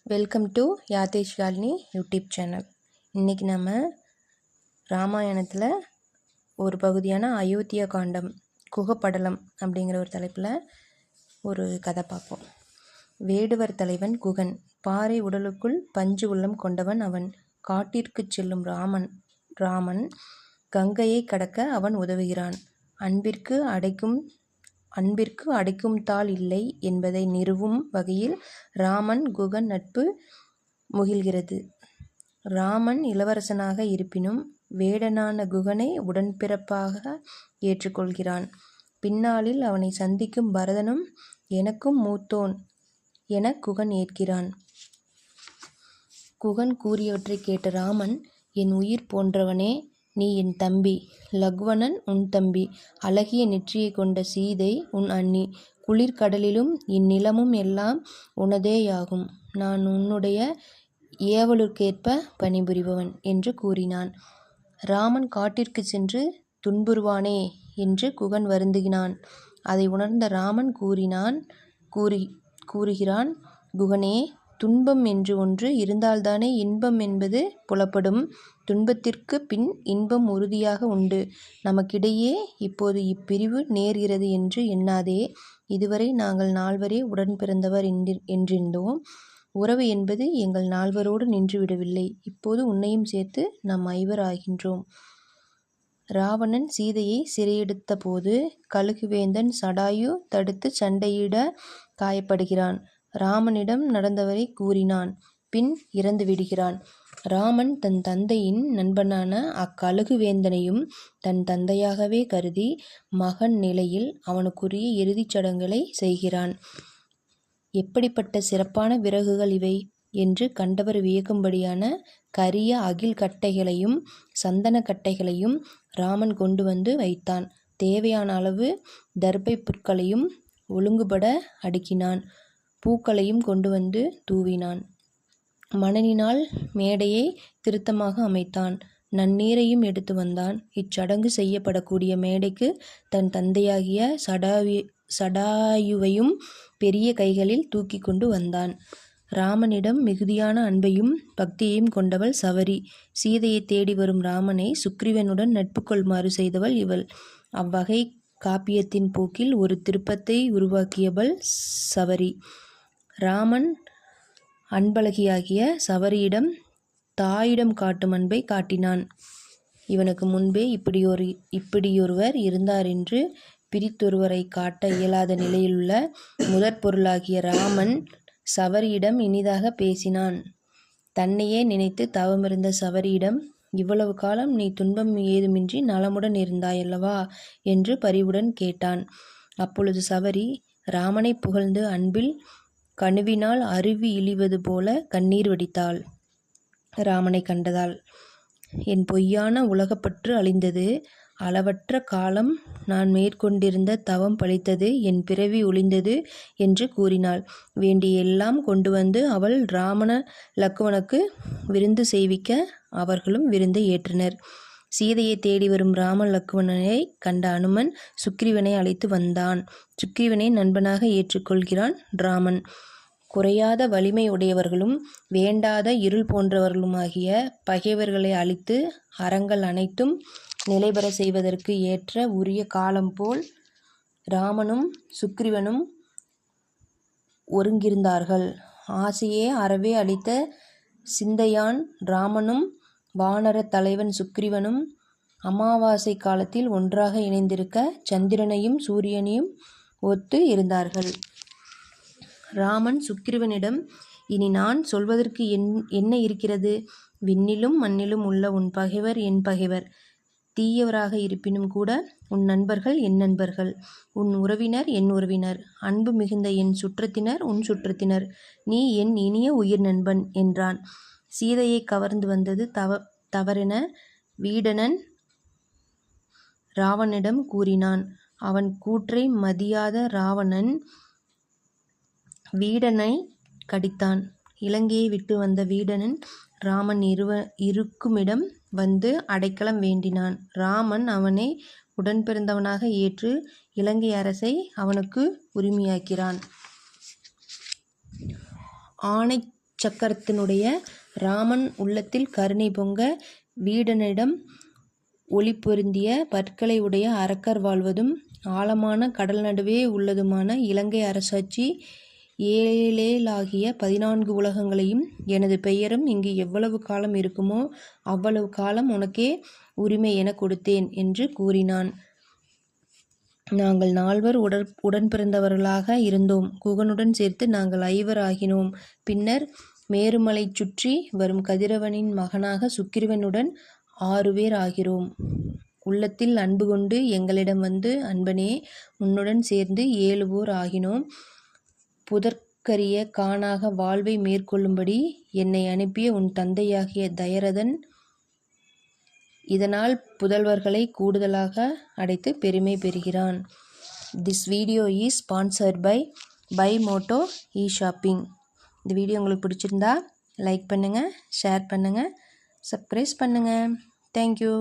Welcome to Yadesh Yazhini YouTube channel. இன்றைக்கி நம்ம ராமாயணத்தில் ஒரு பகுதியான அயோத்தியா காண்டம் குகப்படலம் அப்படிங்கிற ஒரு தலைப்பில் ஒரு கதை பார்ப்போம். வேடுவர் தலைவன் குகன். பாறை உடலுக்குள் பஞ்சு உள்ளம் கொண்டவன் அவன். காட்டிற்கு செல்லும் ராமன் கங்கையை கடக்க அவன் உதவுகிறான். அன்பிற்கு அடைக்கும் தாள் இல்லை என்பதை நிறுவும் வகையில் ராமன் குகன் நட்பு முகில்கிறது. ராமன் இளவரசனாக இருப்பினும் வேடனான குகனை உடன்பிறப்பாக ஏற்றுக்கொள்கிறான். பின்னாளில் அவனை சந்திக்கும் பரதனும் எனக்கும் மூத்தோன் என குகன் ஏற்கிறான். குகன் கூறியவற்றை கேட்ட ராமன், என் உயிர் போன்றவனே, நீ என் தம்பி. லக்வணன் உன் தம்பி. அழகிய நெற்றியை கொண்ட சீதை உன் அண்ணி. குளிர்கடலிலும் இந்நிலமும் எல்லாம் உனதேயாகும். நான் உன்னுடைய ஏவலுக்கேற்ப பணிபுரிபவன் என்று கூறினான். ராமன் காட்டிற்கு சென்று துன்புறுவானே என்று குகன் வருந்துகினான். அதை உணர்ந்த ராமன் கூறுகிறான், குகனே, துன்பம் என்று ஒன்று இருந்தால்தானே இன்பம் என்பது புலப்படும். துன்பத்திற்கு பின் இன்பம் உறுதியாக உண்டு. நமக்கிடையே இப்போது இப்பிரிவு நேர்கிறது என்று எண்ணாதே. இதுவரை நாங்கள் நால்வரே உடன் பிறந்தவர் என்றிருந்தோம். உறவு என்பது எங்கள் நால்வரோடு நின்றுவிடவில்லை. இப்போது உன்னையும் சேர்த்து நாம் 5 ஆகின்றோம். ராவணன் சீதையை சிறையெடுத்த போது கழுகுவேந்தன் சடாயு தடுத்து சண்டையிட காயப்படுகிறான். ராமனிடம் நடந்தவரை கூறினான். பின் இறந்து விடுகிறான். ராமன் தன் தந்தையின் நண்பனான அக்கழுகுவேந்தனையும் தன் தந்தையாகவே கருதி மகன் நிலையில் அவனுக்குரிய இறுதிச் சடங்குகளை செய்கிறான். எப்படிப்பட்ட சிறப்பான விறகுகள் இவை என்று கண்டவர் வியக்கும்படியான கரிய அகில் கட்டைகளையும் சந்தன கட்டைகளையும் ராமன் கொண்டு வந்து வைத்தான். தேவையான அளவு தர்பை புற்களையும் ஒழுங்குபட அடுக்கினான். பூக்களையும் கொண்டு வந்து தூவினான். மணலினால் மேடையை திருத்தமாக அமைத்தான். நன்னீரையும் எடுத்து வந்தான். இச்சடங்கு செய்யப்படக்கூடிய மேடைக்கு தன் தந்தையாகிய சடாயுவையும் பெரிய கைகளில் தூக்கி கொண்டு வந்தான். ராமனிடம் மிகுதியான அன்பையும் பக்தியையும் கொண்டவள் சவரி. சீதையை தேடி வரும் ராமனை சுக்ரீவனுடன் நட்பு கொள்ளுமாறு செய்தவள் இவள். அவ்வகை காப்பியத்தின் போக்கில் ஒரு திருப்பத்தை உருவாக்கியவள் சவரி. ராமன் அன்பழகியாகிய சவரியிடம் தாயிடம் காட்டும் அன்பை காட்டினான். இவனுக்கு முன்பே இப்படியொருவர் இருந்தார் என்று பிரித்தொருவரை காட்ட இயலாத நிலையிலுள்ள முதற் பொருளாகிய ராமன் சவரியிடம் இனிதாக பேசினான். தன்னையே நினைத்து தவமிருந்த சவரியிடம், இவ்வளவு காலம் நீ துன்பம் ஏதுமின்றி நலமுடன் இருந்தாயல்லவா என்று பரிவுடன் கேட்டான். அப்பொழுது சவரி ராமனை புகழ்ந்து அன்பில் கணுவினால் அருவி இழிவது போல கண்ணீர் வடித்தாள். ராமனை கண்டதால் என் பொய்யான உலகப்பற்று அழிந்தது. அளவற்ற காலம் நான் மேற்கொண்டிருந்த தவம் பலித்தது. என் பிறவி ஒழிந்தது என்று கூறினாள். வேண்டிய எல்லாம் கொண்டு வந்து அவள் ராமன லக்குவனுக்கு விருந்து செய்விக்க அவர்களும் விருந்தை ஏற்றனர். சீதையை தேடி வரும் ராம லக்குவனை கண்ட அனுமன் சுக்ரீவனை அழைத்து வந்தான். சுக்ரீவனை நண்பனாக ஏற்றுக்கொள்கிறான் ராமன். குறையாத வலிமை உடையவர்களும் வேண்டாத இருள் போன்றவர்களுமாகிய பகைவர்களை அழித்து அறங்கள் அனைத்தும் நிலைபெற செய்வதற்கு ஏற்ற உரிய காலம் போல் ராமனும் சுக்ரீவனும் ஒருங்கிருந்தார்கள். ஆசையே அறவே அளித்த சிந்தையான் ராமனும் வானர தலைவன் சுக்ரீவனும் அமாவாசை காலத்தில் ஒன்றாக இணைந்திருக்க சந்திரனையும் சூரியனையும் ஒத்து இருந்தார்கள். ராமன் சுக்ரீவனிடம், இனி நான் சொல்வதற்கு என்ன இருக்கிறது? விண்ணிலும் மண்ணிலும் உள்ள உன் பகைவர் என் பகைவர். தீயவராக இருப்பினும் கூட உன் நண்பர்கள் என் நண்பர்கள். உன் உறவினர் என் உறவினர். அன்பு மிகுந்த என் சுற்றத்தினர் உன் சுற்றத்தினர். நீ என் இனிய உயிர் நண்பன் என்றான். சீதையை கவர்ந்து வந்தது தவறென வீடணன் ராவணனிடம் கூறினான். அவன் கூற்றை மதியாத ராவணன் வீடனை கடித்தான். இலங்கையை விட்டு வந்த வீடனன் ராமன் இருக்குமிடம் வந்து அடைக்கலம் வேண்டினான். ராமன் அவனை உடன்பிறந்தவனாக ஏற்று இலங்கை அரசை அவனுக்கு உரிமையாக்கிறான். ஆணை சக்கரத்தினுடைய ராமன் உள்ளத்தில் கருணை பொங்க வீடனிடம் ஒளி பொருந்திய பற்களை உடைய அரக்கர் வாழ்வதும் ஆழமான கடல் நடுவே உள்ளதுமான இலங்கை அரசாட்சி ஏழேலாகிய 14 உலகங்களையும் எனது பெயரும் இங்கு எவ்வளவு காலம் இருக்குமோ அவ்வளவு காலம் உனக்கே உரிமை என கொடுத்தேன் என்று கூறினான். நாங்கள் 4 உடன் பிறந்தவர்களாக இருந்தோம். குகனுடன் சேர்த்து நாங்கள் 5 ஆகினோம். பின்னர் மேருமலை சுற்றி வரும் கதிரவனின் மகனாக சுக்கிரவனுடன் 6 பேர் ஆகிறோம். உள்ளத்தில் அன்பு கொண்டு எங்களிடம் வந்து அன்பனே உன்னுடன் சேர்ந்து 7 பேர் ஆகினோம். புதற்கரிய கானாக வாழ்வை மேற்கொள்ளும்படி என்னை அனுப்பிய உன் தந்தையாகிய தயரதன் இதனால் புதல்வர்களை கூடுதலாக அடைத்து பெருமை பெறுகிறான். This video is sponsored by Moto e-shopping. இந்த வீடியோ உங்களுக்கு பிடிச்சிருந்தா லைக் பண்ணுங்கள், ஷேர் பண்ணுங்கள், சப்ஸ்கிரைப் பண்ணுங்கள். தேங்க்யூ.